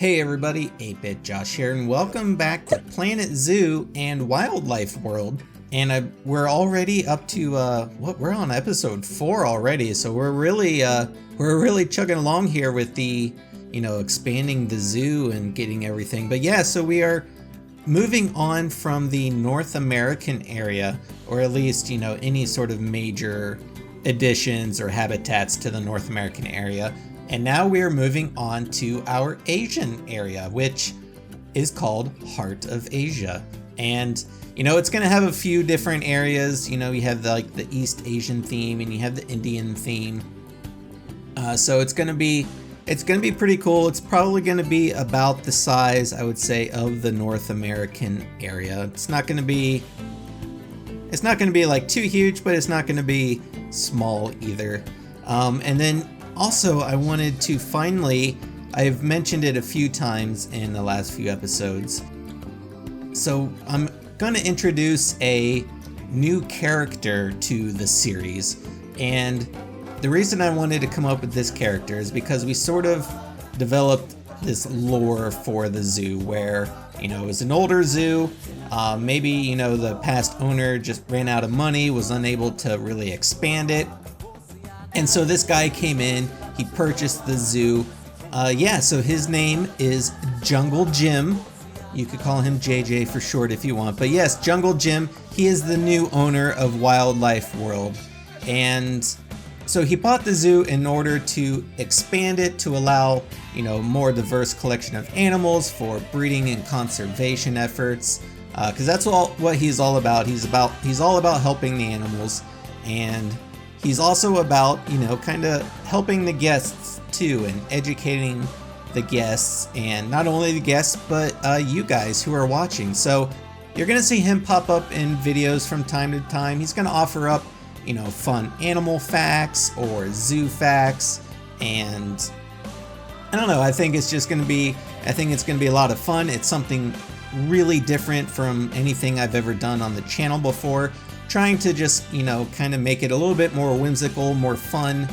Hey everybody, 8-Bit Josh here, and welcome back to Planet Zoo and Wildlife World. And we're already up to we're on episode 4 already, so we're really chugging along here with the expanding the zoo and getting everything. But yeah, so we are moving on from the North American area, or at least any sort of major additions or habitats to the North American area. And now we are moving on to our Asian area, which is called Heart of Asia. And it's going to have a few different areas. You have the East Asian theme and you have the Indian theme. So it's going to be pretty cool. It's probably going to be about the size, I would say, of the North American area. It's not going to be like too huge, but it's not going to be small either. And then also, I wanted to finally, I've mentioned it a few times in the last few episodes, so I'm going to introduce a new character to the series. And the reason I wanted to come up with this character is because we sort of developed this lore for the zoo where, it was an older zoo, maybe, the past owner just ran out of money, was unable to really expand it. And so this guy came in, he purchased the zoo. So his name is Jungle Jim. You could call him JJ for short if you want. But yes, Jungle Jim, he is the new owner of Wildlife World. And so he bought the zoo in order to expand it to allow, more diverse collection of animals for breeding and conservation efforts. Because that's what he's all about. He's all about helping the animals. And he's also about, kind of helping the guests too and educating the guests, and not only the guests, but you guys who are watching. So you're going to see him pop up in videos from time to time. He's going to offer up, fun animal facts or zoo facts. And I don't know, I think it's going to be a lot of fun. It's something really different from anything I've ever done on the channel before. Trying to just, kind of make it a little bit more whimsical, more fun,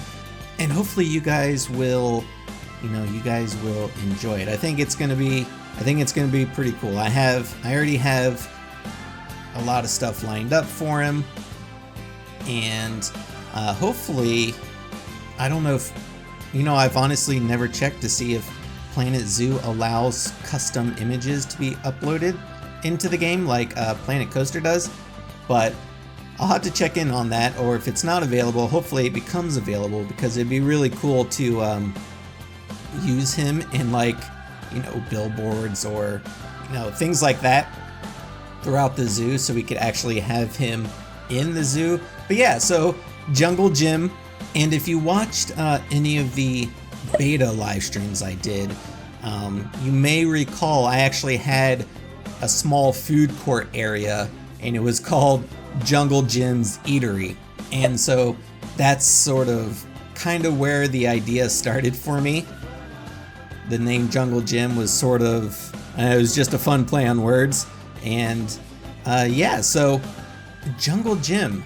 and hopefully you guys will enjoy it. I think it's gonna be pretty cool. I already have a lot of stuff lined up for him, and hopefully, I don't know if, I've honestly never checked to see if Planet Zoo allows custom images to be uploaded into the game like Planet Coaster does, but I'll have to check in on that, or if it's not available, hopefully it becomes available, because it'd be really cool to use him in billboards or things like that throughout the zoo, so we could actually have him in the zoo. But yeah, so Jungle Jim, and if you watched any of the beta live streams I did, you may recall I actually had a small food court area, and it was called Jungle Jim's Eatery. And so that's sort of kind of where the idea started for me. The name Jungle Jim was sort of, it was just a fun play on words. And so Jungle Jim,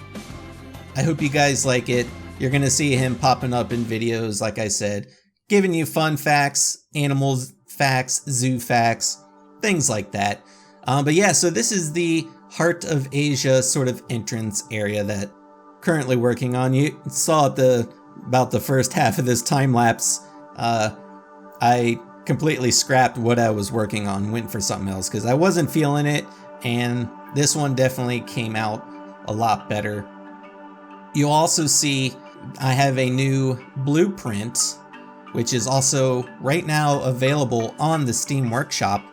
I hope you guys like it. You're going to see him popping up in videos, like I said, giving you fun facts, animals facts, zoo facts, things like that. But yeah, so this is the Heart of Asia sort of entrance area that currently working on. You saw about the first half of this time lapse. I completely scrapped what I was working on, went for something else because I wasn't feeling it, and this one definitely came out a lot better. You'll also see I have a new blueprint, which is also right now available on the Steam Workshop.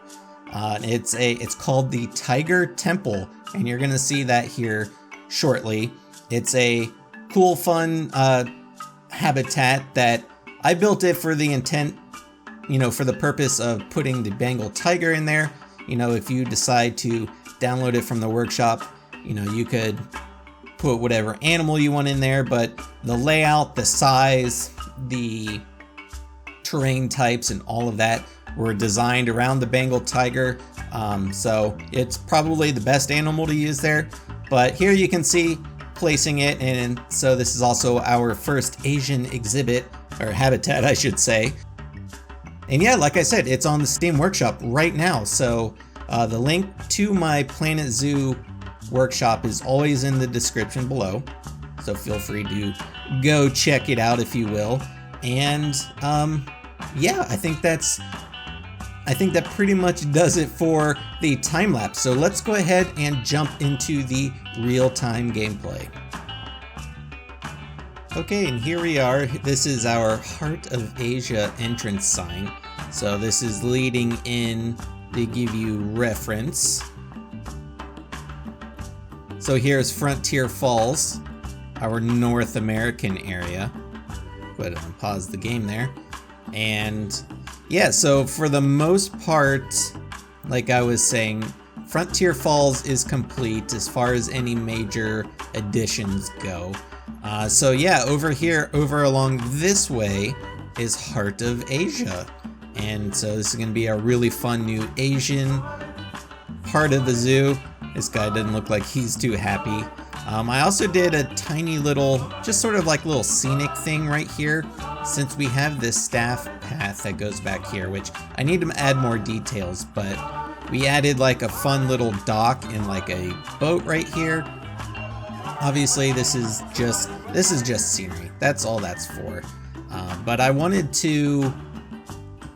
It's called the Tiger Temple, and you're gonna see that here shortly. It's a cool, fun habitat that I built it for the intent, for the purpose of putting the Bengal tiger in there. If you decide to download it from the workshop, you could put whatever animal you want in there, but the layout, the size, the terrain types, and all of that were designed around the Bengal tiger, so it's probably the best animal to use there. But here you can see placing it, and so this is also our first Asian exhibit, or habitat I should say. And yeah, like I said, it's on the Steam Workshop right now. So the link to my Planet Zoo workshop is always in the description below. So feel free to go check it out if you will. And yeah, I think that pretty much does it for the time lapse. So let's go ahead and jump into the real-time gameplay. Okay, and here we are. This is our Heart of Asia entrance sign. So this is leading in to give you reference. So here's Frontier Falls, our North American area. Go ahead and pause the game there. And yeah, so for the most part, like I was saying, Frontier Falls is complete as far as any major additions go. So yeah, over here, over along this way is Heart of Asia. And so this is going to be a really fun new Asian part of the zoo. This guy doesn't look like he's too happy. I also did a tiny little, just sort of like little scenic thing right here, since we have this staff path that goes back here, which I need to add more details, but we added like a fun little dock and like a boat right here. Obviously this is just scenery. That's all that's for. But I wanted to,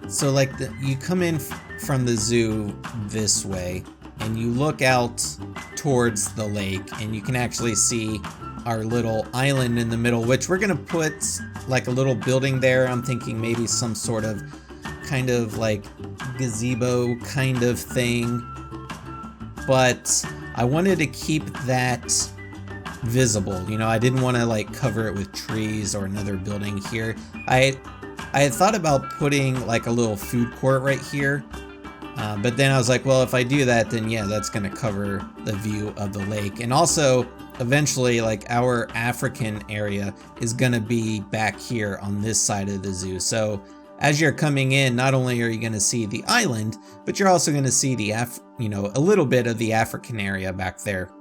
so like you come in from the zoo this way and you look out towards the lake and you can actually see our little island in the middle, which we're gonna put like a little building there. I'm thinking maybe some sort of kind of like gazebo kind of thing, but I wanted to keep that visible. You know, I didn't want to like cover it with trees or another building here. I had thought about putting like a little food court right here, but then I was like, well, if I do that, then yeah, that's going to cover the view of the lake. And also eventually like our African area is going to be back here on this side of the zoo. So as you're coming in, not only are you going to see the island, but you're also going to see the a little bit of the African area back there.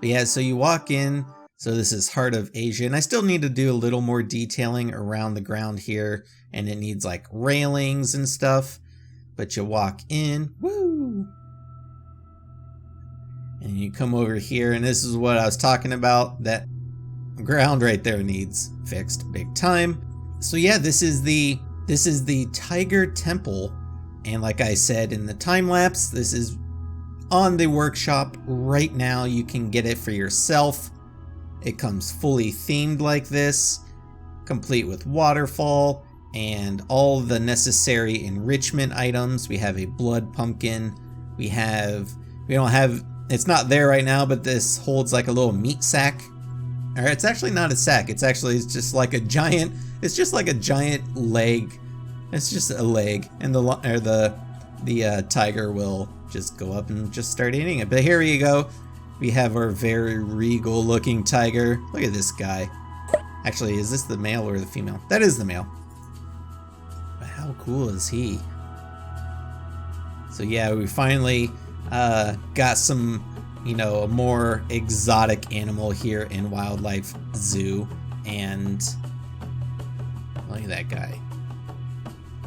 But yeah, so you walk in, so this is Heart of Asia, and I still need to do a little more detailing around the ground here, and it needs like railings and stuff, but you walk in, woo! And you come over here, and this is what I was talking about, that ground right there needs fixed big time. So yeah, this is the Tiger Temple, and like I said in the time lapse, this is on the workshop right now. You can get it for yourself. It comes fully themed like this, complete with waterfall and all the necessary enrichment items. We have a blood pumpkin. It's not there right now, but this holds like a little meat sack. Or it's actually not a sack. It's just like a giant leg. It's just a leg, and the tiger will just go up and just start eating it. But here you go. We have our very regal looking tiger. Look at this guy. Actually, is this the male or the female? That is the male. But how cool is he? So yeah, we finally got some, a more exotic animal here in Wildlife Zoo. And look at that guy.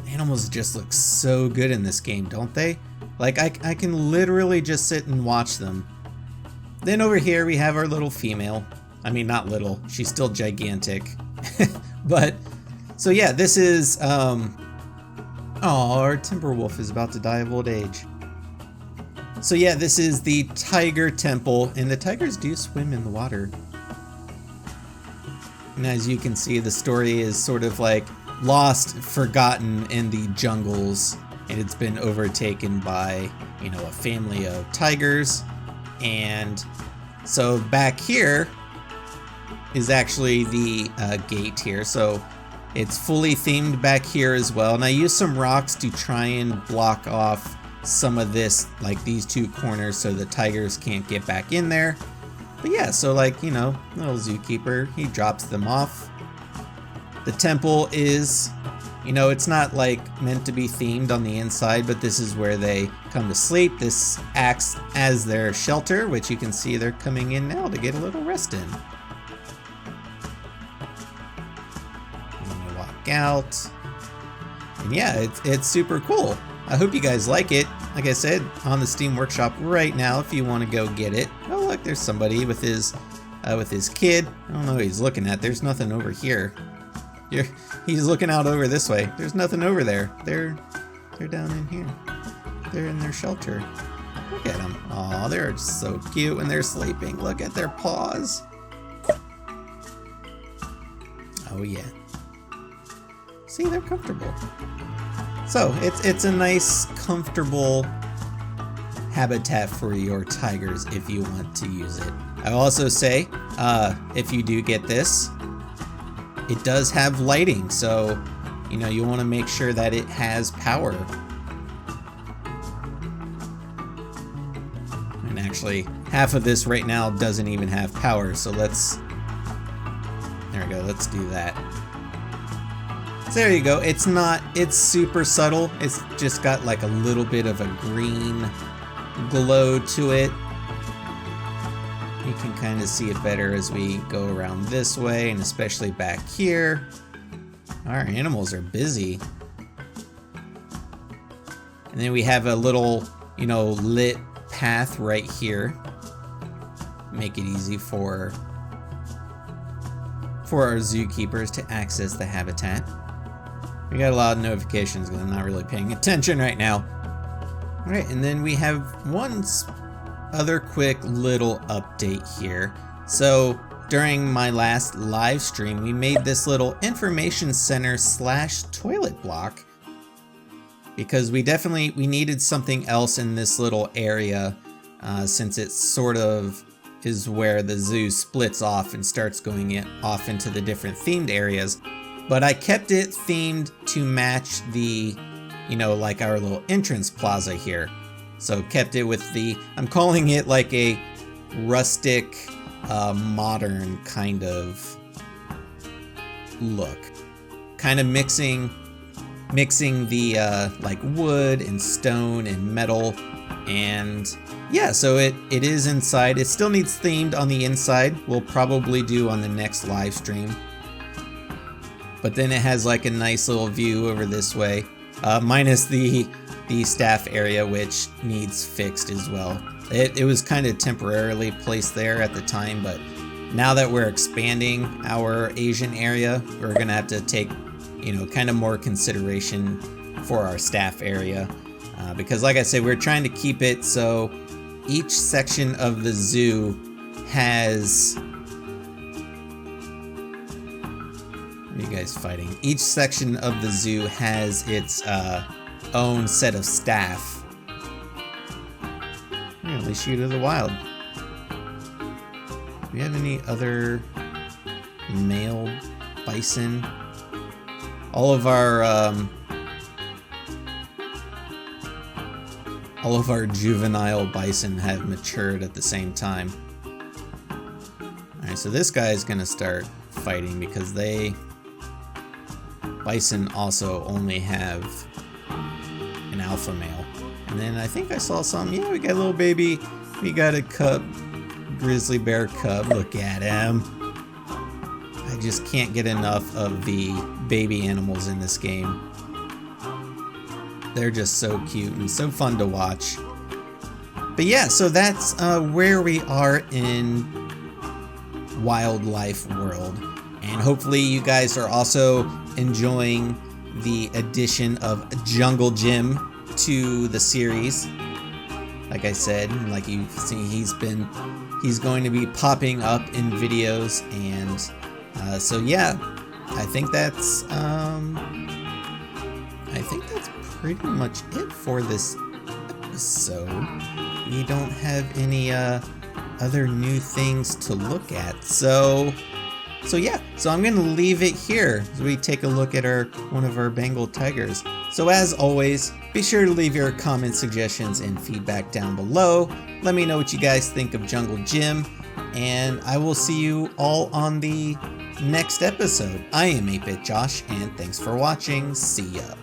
Animals just look so good in this game, don't they? Like, I can literally just sit and watch them. Then over here we have our little female. I mean, not little, she's still gigantic. But, so yeah, this is, our timber wolf is about to die of old age. So yeah, this is the Tiger Temple, and the tigers do swim in the water. And as you can see, the story is sort of like lost, forgotten in the jungles, and it's been overtaken by, a family of tigers. And so back here is actually the gate here. So it's fully themed back here as well. And I used some rocks to try and block off some of this, like these two corners, so the tigers can't get back in there. But yeah, so like, little zookeeper, he drops them off. The temple is, it's not like meant to be themed on the inside, but this is where they come to sleep. This acts as their shelter, which you can see they're coming in now to get a little rest in. And you walk out. And yeah, it's super cool. I hope you guys like it. Like I said, on the Steam Workshop right now if you want to go get it. Oh look, there's somebody with his kid. I don't know what he's looking at. There's nothing over here. He's looking out over this way. There's nothing over there. They're down in here. They're in their shelter. Look at them. Aw, they're just so cute when they're sleeping. Look at their paws. Oh yeah. See, they're comfortable. So it's a nice, comfortable habitat for your tigers if you want to use it. I also say, if you do get this, it does have lighting, so you know you want to make sure that it has power. And actually, half of this right now doesn't even have power, so there we go, let's do that. So there you go. It's super subtle. It's just got like a little bit of a green glow to it. You can kind of see it better as we go around this way, and especially back here. Our animals are busy. And then we have a little, you know, lit path right here. Make it easy for our zookeepers to access the habitat. We got a lot of notifications because I'm not really paying attention right now. All right, and then we have one other quick little update here. So during my last live stream, we made this little information center / toilet block because we needed something else in this little area since it sort of is where the zoo splits off and starts going off into the different themed areas. But I kept it themed to match the, you know, like our little entrance plaza here. So kept it with I'm calling it like a rustic, modern kind of look. Kind of mixing the like wood and stone and metal. And yeah, so it is inside. It still needs themed on the inside. We'll probably do on the next live stream. But then it has like a nice little view over this way, minus the staff area, which needs fixed as well. It was kind of temporarily placed there at the time, but now that we're expanding our Asian area, we're gonna have to take, you know, kind of more consideration for our staff area. Because like I said, we're trying to keep it so each section of the zoo has... What are you guys fighting? Each section of the zoo has its own set of staff. Yeah, at least you to the wild. Do we have any other male bison? All of our juvenile bison have matured at the same time. Alright, so this guy is gonna start fighting because bison also only have an alpha male. And then I think I saw some, yeah, we got a little baby, we got a cub, grizzly bear cub, look at him. I just can't get enough of the baby animals in this game. They're just so cute and so fun to watch. But yeah, so that's where we are in Wildlife World. And hopefully you guys are also enjoying the addition of Jungle Jim to the series. Like I said, like you've seen, he's going to be popping up in videos, and so yeah, I think that's pretty much it for this episode. We don't have any other new things to look at, so yeah, so I'm gonna leave it here as we take a look at one of our Bengal tigers. So as always, be sure to leave your comments, suggestions, and feedback down below. Let me know what you guys think of Jungle Jim, and I will see you all on the next episode. I am 8-Bit Josh, and thanks for watching. See ya.